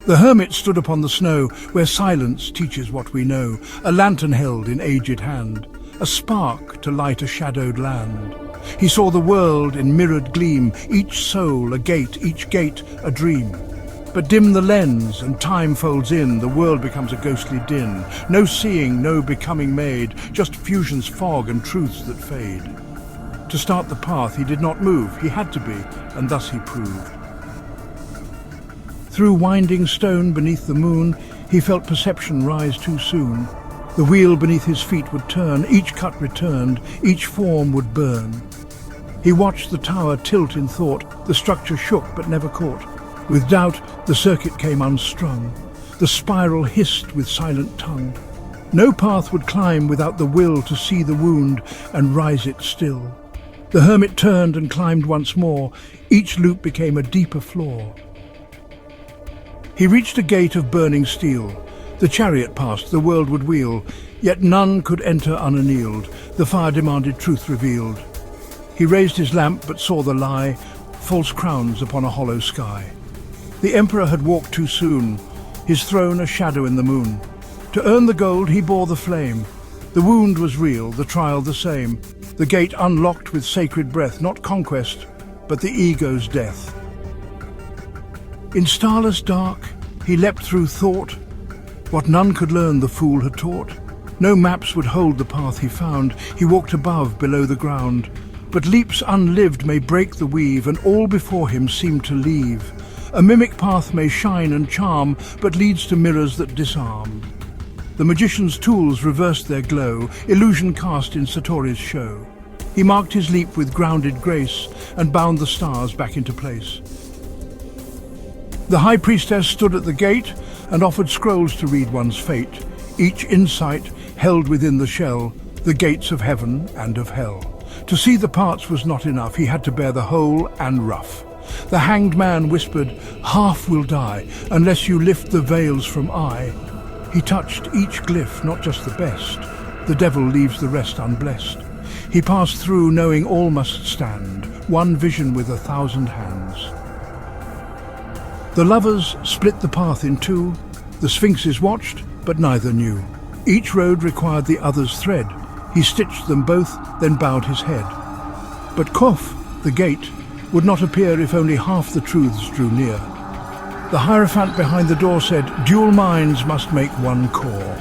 The hermit stood upon the snow, where silence teaches what we know, a lantern held in aged hand, a spark to light a shadowed land. He saw the world in mirrored gleam, each soul a gate, each gate a dream. But dim the lens and time folds in, the world becomes a ghostly din. No seeing, no becoming made, just fusion's fog and truths that fade. To start the path he did not move, he had to be, and thus he proved. Through winding stone beneath the moon, he felt perception rise too soon. The wheel beneath his feet would turn, each cut returned, each form would burn. He watched the tower tilt in thought, the structure shook but never caught. With doubt, the circuit came unstrung. The spiral hissed with silent tongue. No path would climb without the will to see the wound and rise it still. The hermit turned and climbed once more. Each loop became a deeper flaw. He reached a gate of burning steel. The chariot passed, the world would wheel. Yet none could enter unannealed. The fire demanded, truth revealed. He raised his lamp but saw the lie, false crowns upon a hollow sky. The emperor had walked too soon, his throne a shadow in the moon. To earn the gold he bore the flame. The wound was real, the trial the same. The gate unlocked with sacred breath, not conquest, but the ego's death. In starless dark, he leapt through thought. What none could learn the fool had taught. No maps would hold the path he found. He walked above, below the ground. But leaps unlived may break the weave, and all before him seemed to leave. A mimic path may shine and charm, but leads to mirrors that disarm. The magician's tools reversed their glow, illusion cast in Satori's show. He marked his leap with grounded grace and bound the stars back into place. The high priestess stood at the gate and offered scrolls to read one's fate, each insight held within the shell, the gates of heaven and of hell. To see the parts was not enough, he had to bear the whole and rough. The hanged man whispered, "Half will die, unless you lift the veils from eye." He touched each glyph, not just the best. The devil leaves the rest unblessed. He passed through knowing all must stand, one vision with 1,000 hands. The lovers split the path in two. The sphinxes watched, but neither knew. Each road required the other's thread. He stitched them both, then bowed his head. But Kof, the gate, would not appear if only half the truths drew near. The Hierophant behind the door said, "Dual minds must make one core."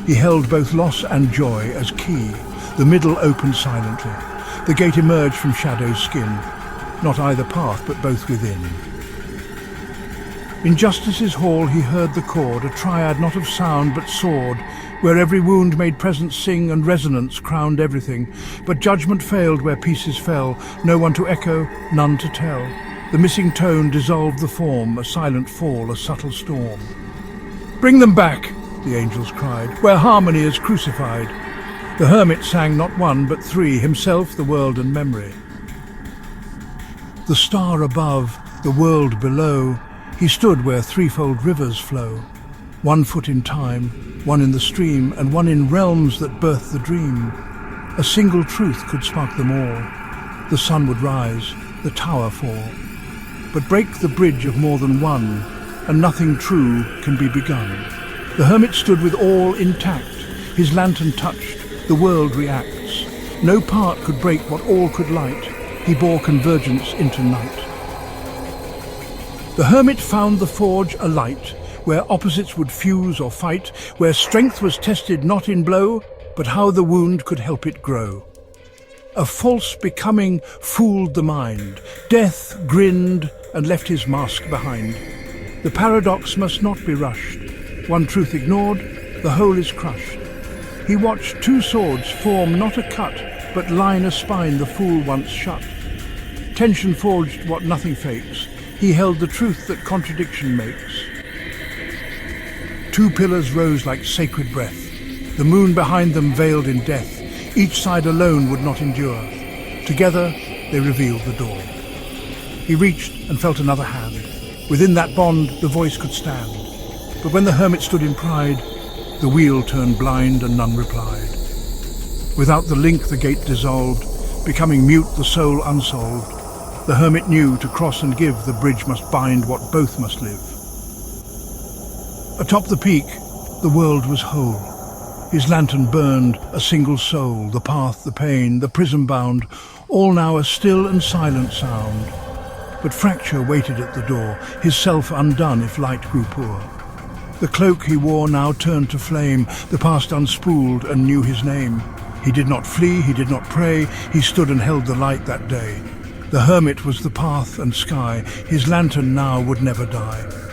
He held both loss and joy as key. The middle opened silently. The gate emerged from shadow's skin. Not either path, but both within. In Justice's hall he heard the chord, a triad not of sound but sword, where every wound made presence sing and resonance crowned everything. But judgment failed where pieces fell, no one to echo, none to tell. The missing tone dissolved the form, a silent fall, a subtle storm. "Bring them back," the angels cried, "where harmony is crucified." The hermit sang not one but three, himself, the world and memory. The star above, the world below, he stood where threefold rivers flow. 1 foot in time, 1 in the stream, and 1 in realms that birth the dream. A single truth could spark them all. The sun would rise, the tower fall. But break the bridge of more than one, and nothing true can be begun. The hermit stood with all intact, his lantern touched, the world reacts. No part could break what all could light, he bore convergence into night. The hermit found the forge alight, where opposites would fuse or fight, where strength was tested not in blow, but how the wound could help it grow. A false becoming fooled the mind. Death grinned and left his mask behind. The paradox must not be rushed. One truth ignored, the whole is crushed. He watched 2 swords form not a cut, but line a spine the fool once shut. Tension forged what nothing fakes. He held the truth that contradiction makes. 2 pillars rose like sacred breath. The moon behind them veiled in death. Each side alone would not endure. Together they revealed the door. He reached and felt another hand. Within that bond the voice could stand. But when the hermit stood in pride, the wheel turned blind and none replied. Without the link the gate dissolved, becoming mute the soul unsolved. The hermit knew to cross and give the bridge must bind what both must live. Atop the peak, the world was whole. His lantern burned, a single soul, the path, the pain, the prism bound, all now a still and silent sound. But fracture waited at the door, his self undone if light grew poor. The cloak he wore now turned to flame, the past unspooled and knew his name. He did not flee, he did not pray, he stood and held the light that day. The hermit was the path and sky, his lantern now would never die.